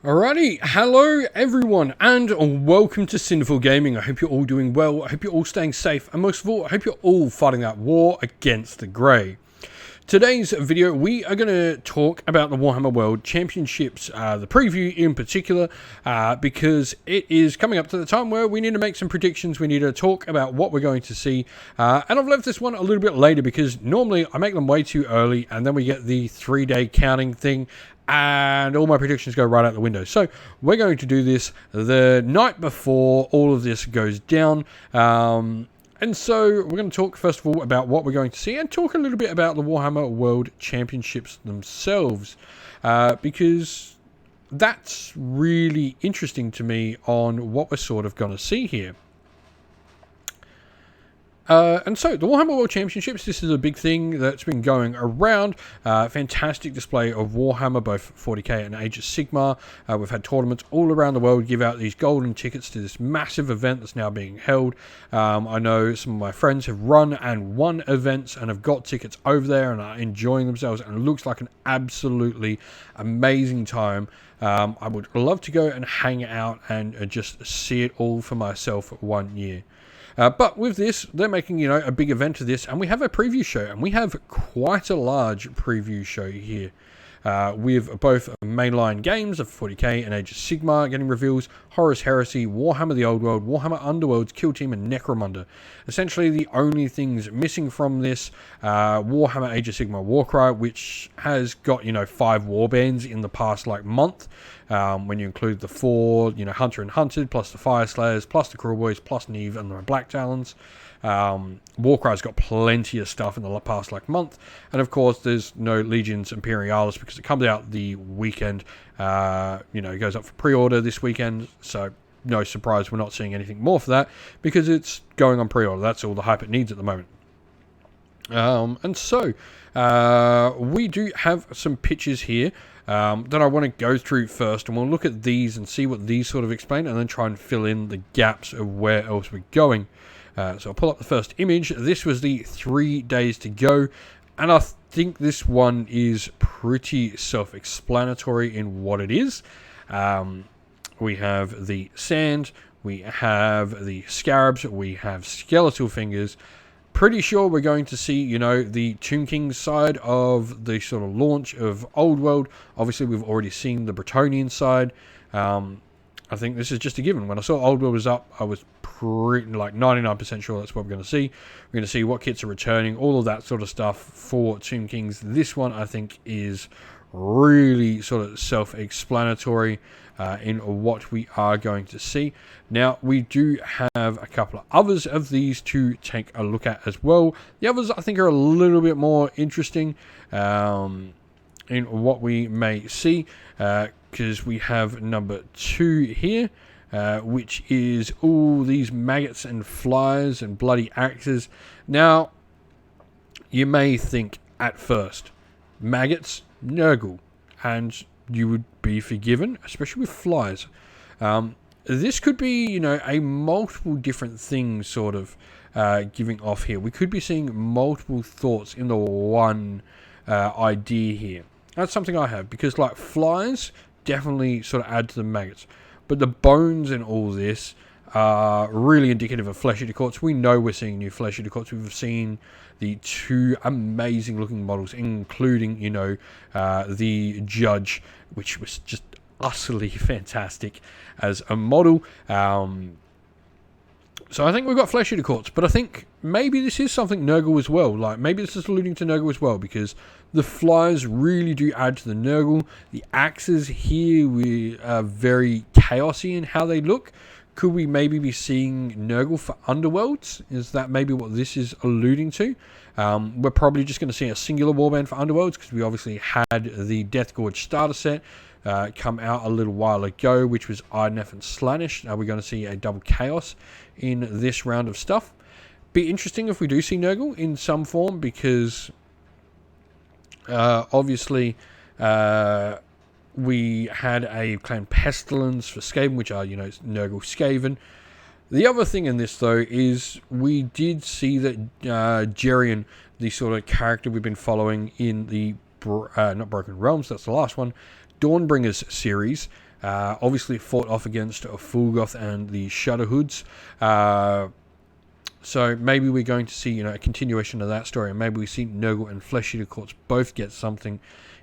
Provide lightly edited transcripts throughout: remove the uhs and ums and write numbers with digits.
Alrighty, hello everyone and welcome to Sinful Gaming. I hope you're all doing well, I hope you're all staying safe, and most of all, I hope you're all fighting that war against the grey. Today's video, we are going to talk about the Warhammer World Championships, the preview in particular, because it is coming up to the time where we need to make some predictions, we need to talk about what we're going to see, and I've left this one a little bit later because normally I make them way too early and then we get the 3-day counting thing, and all my predictions go right out the window. So we're going to do this the night before all of this goes down. And so we're going to talk first of all about what we're going to see and talk a little bit about the Warhammer World Championships themselves. Because that's really interesting to me on what we're sort of going to see here. And so, the Warhammer World Championships, this is a big thing that's been going around. Fantastic display of Warhammer, both 40k and Age of Sigmar. We've had tournaments all around the world give out these golden tickets to this massive event that's now being held. I know some of my friends have run and won events and have got tickets over there and are enjoying themselves, and it looks like an absolutely amazing time. I would love to go and hang out and just see it all for myself one year. But with this, they're making, a big event of this, and we have a preview show, and we have quite a large preview show here. With both mainline games of 40k and Age of Sigmar getting reveals, Horus Heresy, Warhammer the Old World, Warhammer Underworlds, Kill Team, and Necromunda. Essentially the only things missing from this, Warhammer Age of Sigmar Warcry, which has got, 5 warbands in the past, month. When you include the 4, Hunter and Hunted, plus the Fire Slayers, plus the Cruel Boys, plus Neve and the Black Talons. Warcry's got plenty of stuff in the past month, and of course there's no Legions Imperialis because it comes out the weekend. It goes up for pre-order this weekend, so no surprise we're not seeing anything more for that because it's going on pre-order. That's all the hype it needs at the moment. And so we do have some pictures here that I want to go through first, and we'll look at these and see what these sort of explain, and then try and fill in the gaps of where else we're going. So I'll pull up the first image. This was the 3 days to go, and I think this one is pretty self-explanatory in what it is. We have the sand, we have the scarabs, we have skeletal fingers. Pretty sure we're going to see, the Tomb King side of the sort of launch of Old World. Obviously, we've already seen the Bretonian side. I think this is just a given. When I saw Old World was up, I was pretty 99% sure that's what we're going to see. We're going to see what kits are returning, all of that sort of stuff for Tomb Kings. This one, I think, is really sort of self-explanatory in what we are going to see. Now, we do have a couple of others of these to take a look at as well. The others, I think, are a little bit more interesting in what we may see, because we have number 2 here, which is all these maggots and flies and bloody axes. Now, you may think at first, maggots, Nurgle, and you would be forgiven, especially with flies. This could be, a multiple different things sort of giving off here. We could be seeing multiple thoughts in the one idea here. That's something I have, because flies definitely sort of add to the maggots, but the bones and all this are really indicative of flesh eater courts. We know we're seeing new flesh eater courts. We've seen the 2 amazing looking models, including the Judge, which was just utterly fantastic as a model. So I think we've got flesh eater courts, but I think maybe this is something Nurgle as well. Maybe this is alluding to Nurgle as well, because the flies really do add to the Nurgle. The axes here are very chaosy in how they look. Could we maybe be seeing Nurgle for Underworlds? Is that maybe what this is alluding to? We're probably just going to see a singular warband for Underworlds, because we obviously had the Death Gorge starter set come out a little while ago, which was Idoneth and Slaanesh. Are we going to see a double chaos in this round of stuff? Be interesting if we do see Nurgle in some form, because obviously we had a Clan Pestilence for Skaven, which are, Nurgle Skaven. The other thing in this, though, is we did see that Jerian, the sort of character we've been following in the not Broken Realms, that's the last one, Dawnbringers series, Obviously fought off against Fulgoth and the Shadowhoods. So maybe we're going to see, a continuation of that story, and maybe we see Nurgle and Flesh Eater Courts both get something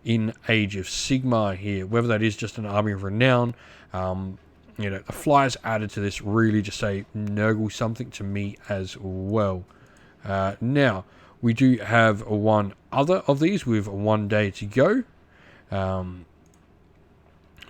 in Age of Sigmar here, whether that is just an Army of Renown. The flyers added to this really just say Nurgle something to me as well. Now, we do have one other of these with 1 day to go.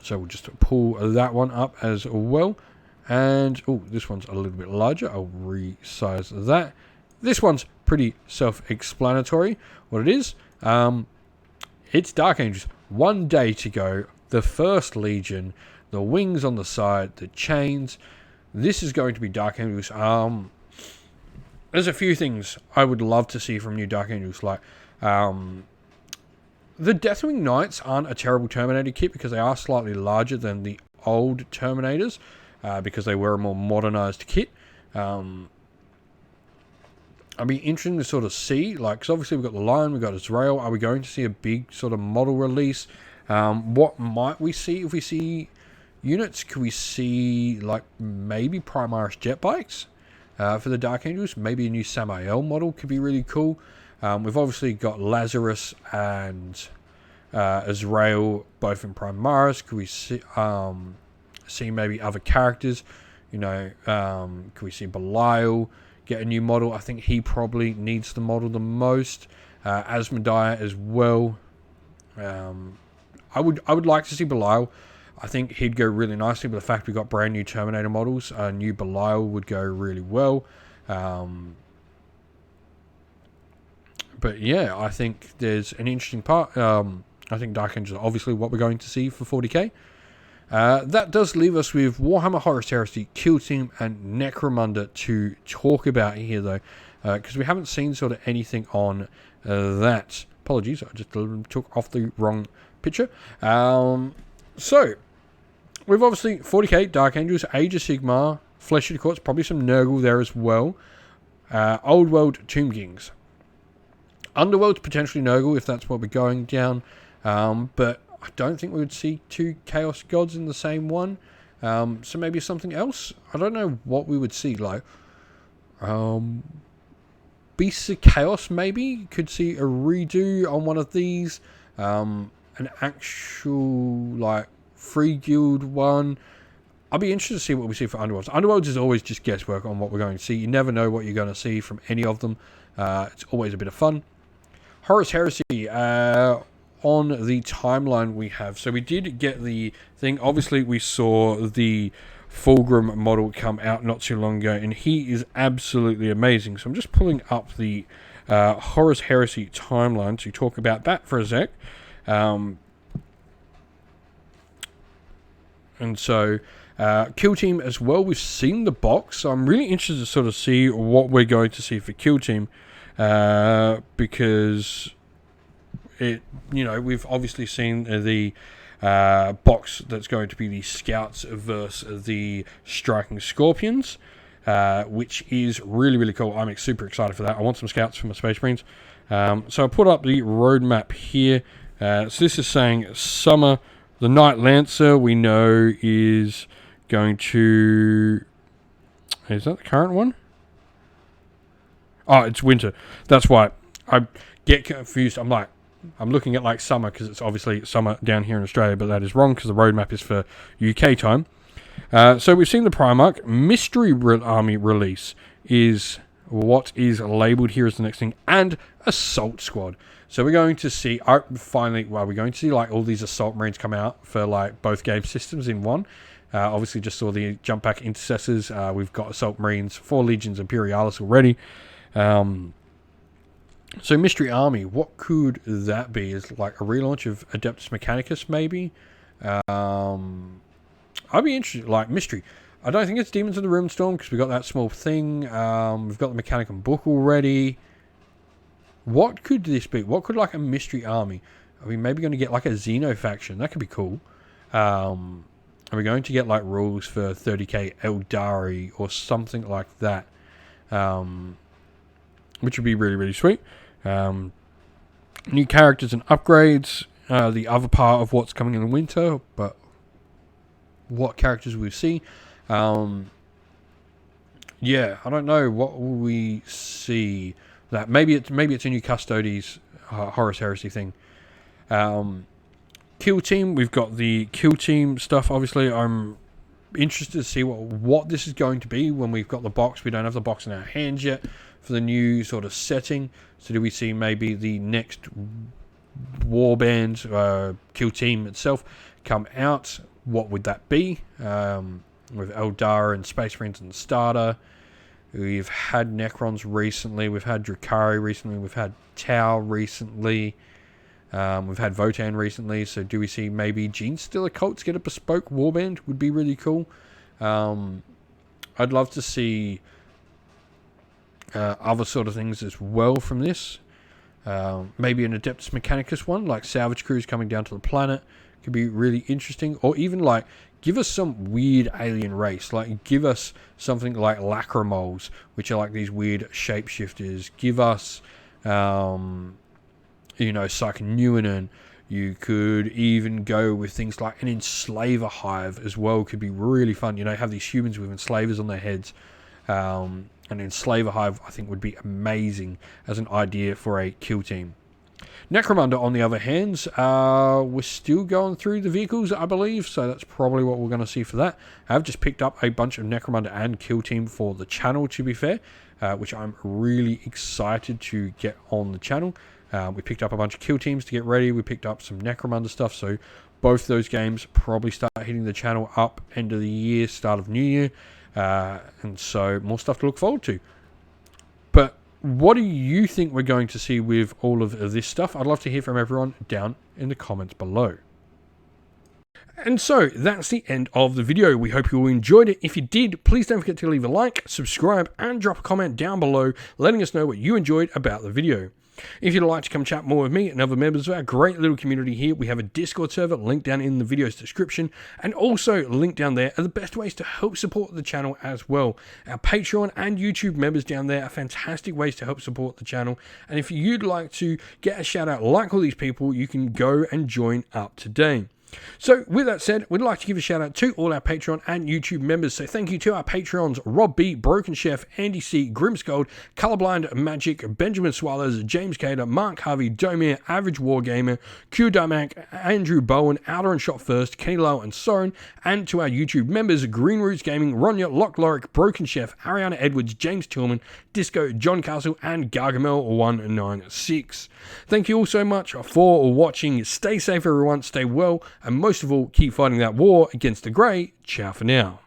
So we'll just pull that one up as well. And, this one's a little bit larger. I'll resize that. This one's pretty self-explanatory. What it is, it's Dark Angels. 1 day to go. The First Legion. The wings on the side. The chains. This is going to be Dark Angels. There's a few things I would love to see from new Dark Angels. Like, the Deathwing Knights aren't a terrible Terminator kit because they are slightly larger than the old Terminators. Because they were a more modernized kit. I'd be interesting to sort of see, because obviously we've got the Lion, we've got Israel. Are we going to see a big sort of model release? What might we see if we see units? Could we see, maybe Primaris jet bikes for the Dark Angels? Maybe a new Samael model could be really cool. We've obviously got Lazarus and Israel both in Primaris. Could we see maybe other characters? Could we see Belial get a new model? I think he probably needs the model the most. Asmodeus as well. I would like to see Belial. I think he'd go really nicely, but the fact we got brand new Terminator models, new Belial would go really well. But yeah, I think there's an interesting part. I think Dark Angels are obviously what we're going to see for 40k. That does leave us with Warhammer Horus Heresy, Kill Team, and Necromunda to talk about here, though, because we haven't seen sort of anything on that. Apologies, I just took off the wrong picture. So, we've obviously 40k, Dark Angels, Age of Sigmar, Flesh Eater Courts, probably some Nurgle there as well. Old World Tomb Kings. Underworld's potentially Nurgle, if that's what we're going down. But I don't think we would see two Chaos Gods in the same one. So maybe something else. I don't know what we would see. Beasts of Chaos maybe could see a redo on one of these. An actual free guild one. I'll be interested to see what we see for Underworlds. Underworlds is always just guesswork on what we're going to see. You never know what you're going to see from any of them. It's always a bit of fun. Horus Heresy. On the timeline we have, so we did get the thing. Obviously we saw the Fulgrim model come out not too long ago, and he is absolutely amazing. So I'm just pulling up the Horus Heresy timeline to talk about that for a sec. And so Kill Team as well, we've seen the box, so I'm really interested to sort of see what we're going to see for Kill Team, because we've obviously seen the box that's going to be the Scouts versus the Striking Scorpions, which is really, really cool. I'm super excited for that. I want some Scouts for my Space Marines. So I put up the roadmap here. So this is saying summer. The Knight Lancer we know is going to... Is that the current one? Oh, it's winter. That's why I get confused. I'm looking at summer because it's obviously summer down here in Australia, but that is wrong because the roadmap is for UK time. So we've seen the Primarch. Mystery Army release is what is labelled here as the next thing, and Assault Squad. So we're going to see, we're going to see all these Assault Marines come out for both game systems in one. Obviously just saw the Jump Pack Intercessors. We've got Assault Marines, 4 Legions Imperialis already. So Mystery Army, what could that be? Is a relaunch of Adeptus Mechanicus, maybe? I'd be interested. Mystery. I don't think it's Demons of the Runestorm because we got that small thing. We've got the Mechanicum book already. What could this be? What could a Mystery Army? Are we maybe going to get a Xeno faction? That could be cool. Are we going to get rules for 30k Eldari or something like that? Which would be really, really sweet. New characters and upgrades. The other part of what's coming in the winter, but what characters we see. Yeah, I don't know. What will we see? That maybe it's a new Custodes Horus Heresy thing. Kill Team. We've got the Kill Team stuff. Obviously, I'm interested to see what this is going to be when we've got the box. We don't have the box in our hands yet for the new sort of setting. So do we see maybe the next warband Kill Team itself come out? What would that be? With Eldar and Space Marines and Starter. We've had Necrons recently. We've had Drukhari recently. We've had Tau recently. We've had Votan recently. So do we see maybe Genestealer Cults get a bespoke warband? Would be really cool. I'd love to see other sort of things as well from this. Maybe an Adeptus Mechanicus one, like salvage crews coming down to the planet. Could be really interesting. Or even like, give us some weird alien race. Like, give us something like Lacrimoles, which are like these weird shapeshifters. Give us, Psychonuanon. You could even go with things like an Enslaver Hive as well. Could be really fun. Have these humans with enslavers on their heads. An Enslaver Hive, I think, would be amazing as an idea for a kill team. Necromunda, on the other hand, we're still going through the vehicles, I believe, so that's probably what we're going to see for that. I've just picked up a bunch of Necromunda and Kill Team for the channel, to be fair, which I'm really excited to get on the channel. We picked up a bunch of Kill Teams to get ready. We picked up some Necromunda stuff, so both those games probably start hitting the channel up end of the year, start of New Year, and so more stuff to look forward to. But what do you think we're going to see with all of this stuff? I'd love to hear from everyone down in the comments below. And so that's the end of the video. We hope you all enjoyed it. If you did, please don't forget to leave a like, subscribe, and drop a comment down below letting us know what you enjoyed about the video. If you'd like to come chat more with me and other members of our great little community here, we have a Discord server linked down in the video's description, and also linked down there are the best ways to help support the channel as well. Our Patreon and YouTube members down there are fantastic ways to help support the channel, and if you'd like to get a shout out like all these people, you can go and join up today. So with that said, we'd like to give a shout out to all our Patreon and YouTube members. So thank you to our Patreons: Rob B, Broken Chef, Andy C, Grimscold, Colorblind Magic, Benjamin Swallows, James Cater, Mark Harvey, Domir, Average Wargamer, Q Damac, Andrew Bowen, Outer and Shot First, Kenny Lowe and Soren, and to our YouTube members: Green Roots Gaming, Ronya, Lock Lorick, Broken Chef, Ariana Edwards, James Tillman, Disco, John Castle, and Gargamel196. Thank you all so much for watching. Stay safe everyone, stay well, and most of all, keep fighting that war against the grey. Ciao for now.